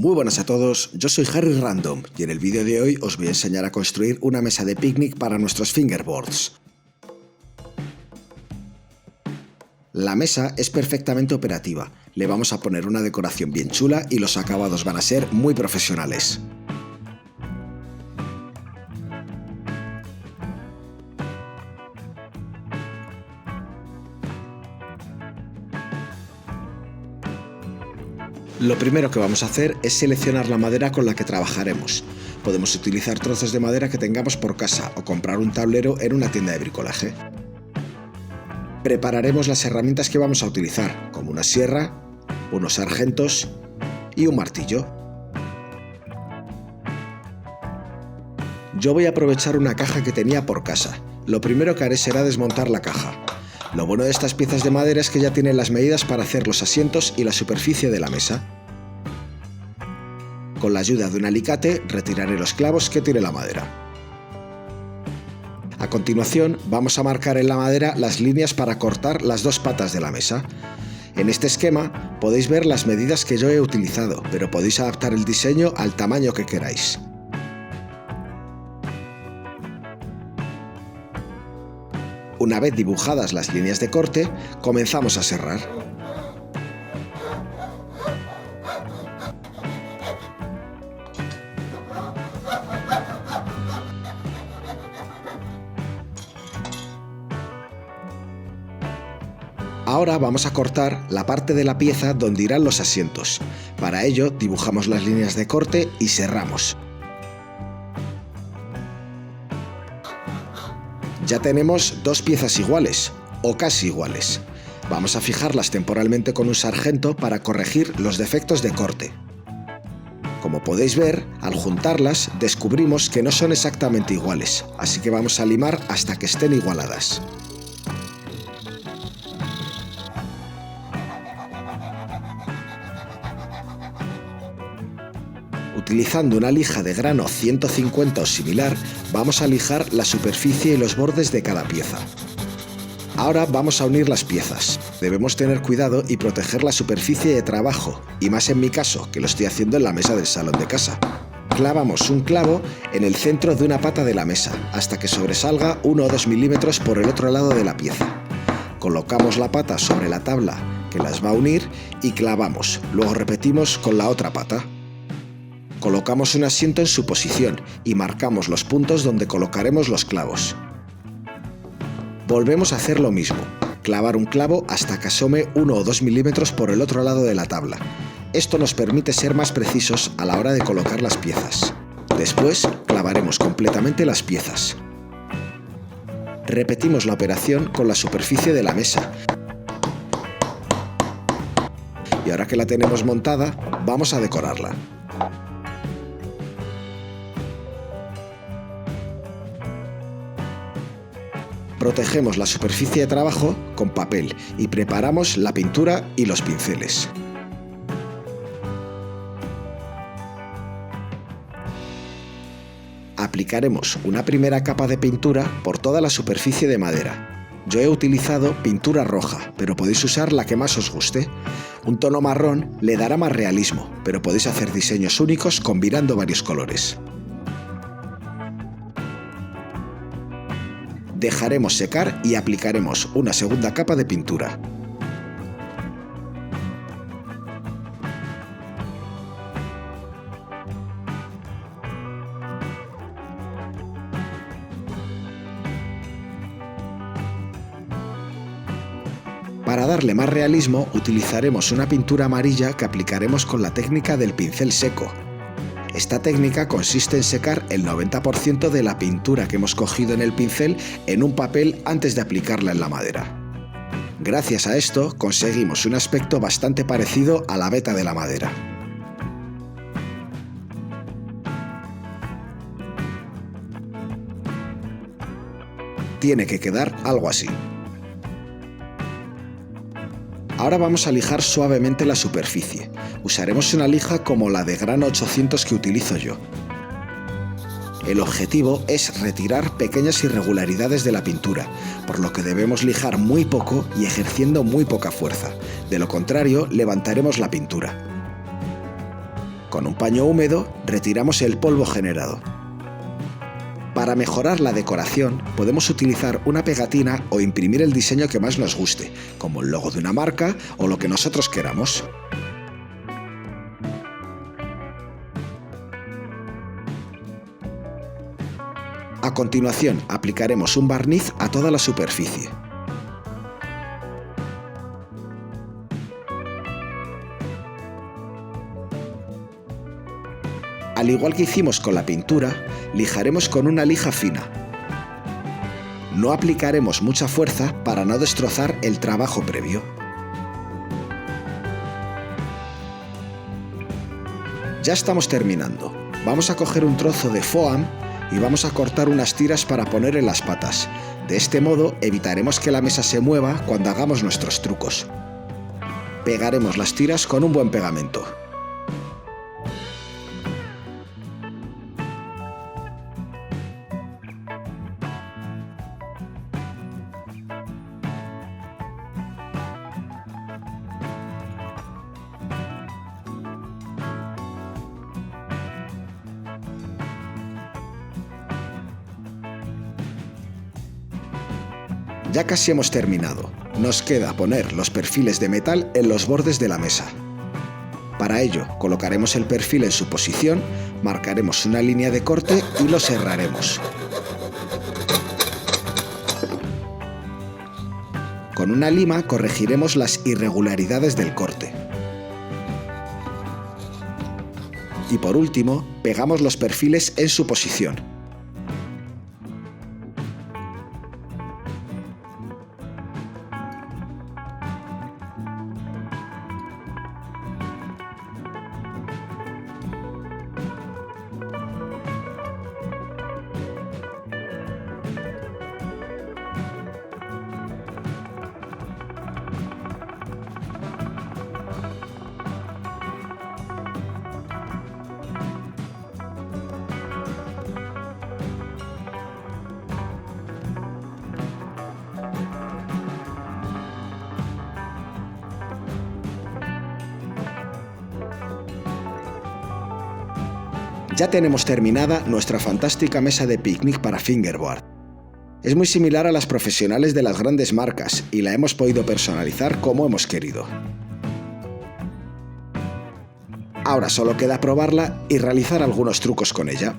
Muy buenas a todos, yo soy Harry Random y en el vídeo de hoy os voy a enseñar a construir una mesa de picnic para nuestros fingerboards. La mesa es perfectamente operativa, le vamos a poner una decoración bien chula y los acabados van a ser muy profesionales. Lo primero que vamos a hacer es seleccionar la madera con la que trabajaremos. Podemos utilizar trozos de madera que tengamos por casa o comprar un tablero en una tienda de bricolaje. Prepararemos las herramientas que vamos a utilizar, como una sierra, unos sargentos y un martillo. Yo voy a aprovechar una caja que tenía por casa. Lo primero que haré será desmontar la caja. Lo bueno de estas piezas de madera es que ya tienen las medidas para hacer los asientos y la superficie de la mesa. Con la ayuda de un alicate retiraré los clavos que tiene la madera. A continuación vamos a marcar en la madera las líneas para cortar las dos patas de la mesa. En este esquema podéis ver las medidas que yo he utilizado, pero podéis adaptar el diseño al tamaño que queráis. Una vez dibujadas las líneas de corte, comenzamos a serrar. Ahora vamos a cortar la parte de la pieza donde irán los asientos. Para ello dibujamos las líneas de corte y serramos. Ya tenemos dos piezas iguales, o casi iguales. Vamos a fijarlas temporalmente con un sargento para corregir los defectos de corte. Como podéis ver, al juntarlas descubrimos que no son exactamente iguales, así que vamos a limar hasta que estén igualadas. Utilizando una lija de grano 150 o similar, vamos a lijar la superficie y los bordes de cada pieza. Ahora vamos a unir las piezas. Debemos tener cuidado y proteger la superficie de trabajo, y más en mi caso, que lo estoy haciendo en la mesa del salón de casa. Clavamos un clavo en el centro de una pata de la mesa, hasta que sobresalga 1 o 2 milímetros por el otro lado de la pieza. Colocamos la pata sobre la tabla que las va a unir y clavamos. Luego repetimos con la otra pata. Colocamos un asiento en su posición y marcamos los puntos donde colocaremos los clavos. Volvemos a hacer lo mismo, clavar un clavo hasta que asome 1 o 2 milímetros por el otro lado de la tabla. Esto nos permite ser más precisos a la hora de colocar las piezas. Después clavaremos completamente las piezas. Repetimos la operación con la superficie de la mesa. Y ahora que la tenemos montada, vamos a decorarla. Protegemos la superficie de trabajo con papel y preparamos la pintura y los pinceles. Aplicaremos una primera capa de pintura por toda la superficie de madera. Yo he utilizado pintura roja, pero podéis usar la que más os guste. Un tono marrón le dará más realismo, pero podéis hacer diseños únicos combinando varios colores. Dejaremos secar y aplicaremos una segunda capa de pintura. Para darle más realismo utilizaremos una pintura amarilla que aplicaremos con la técnica del pincel seco. Esta técnica consiste en secar el 90% de la pintura que hemos cogido en el pincel en un papel antes de aplicarla en la madera. Gracias a esto conseguimos un aspecto bastante parecido a la veta de la madera. Tiene que quedar algo así. Ahora vamos a lijar suavemente la superficie. Usaremos una lija como la de grano 800 que utilizo yo. El objetivo es retirar pequeñas irregularidades de la pintura, por lo que debemos lijar muy poco y ejerciendo muy poca fuerza. De lo contrario, levantaremos la pintura. Con un paño húmedo retiramos el polvo generado. Para mejorar la decoración podemos utilizar una pegatina o imprimir el diseño que más nos guste, como el logo de una marca o lo que nosotros queramos. A continuación aplicaremos un barniz a toda la superficie. Al igual que hicimos con la pintura, lijaremos con una lija fina. No aplicaremos mucha fuerza para no destrozar el trabajo previo. Ya estamos terminando. Vamos a coger un trozo de foam y vamos a cortar unas tiras para poner en las patas. De este modo evitaremos que la mesa se mueva cuando hagamos nuestros trucos. Pegaremos las tiras con un buen pegamento. Ya casi hemos terminado. Nos queda poner los perfiles de metal en los bordes de la mesa. Para ello, colocaremos el perfil en su posición, marcaremos una línea de corte y lo cerraremos. Con una lima corregiremos las irregularidades del corte. Y por último, pegamos los perfiles en su posición. Ya tenemos terminada nuestra fantástica mesa de picnic para fingerboard. Es muy similar a las profesionales de las grandes marcas y la hemos podido personalizar como hemos querido. Ahora solo queda probarla y realizar algunos trucos con ella.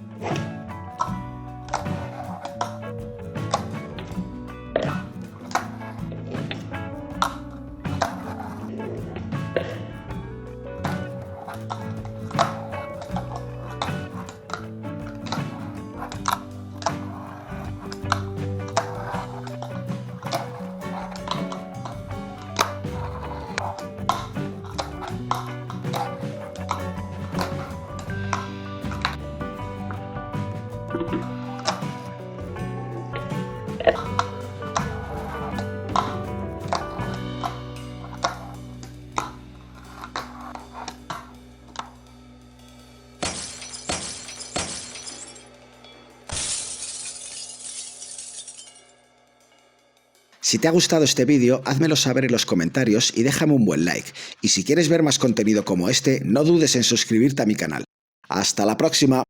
Si te ha gustado este vídeo, házmelo saber en los comentarios y déjame un buen like. Y si quieres ver más contenido como este, no dudes en suscribirte a mi canal. ¡Hasta la próxima!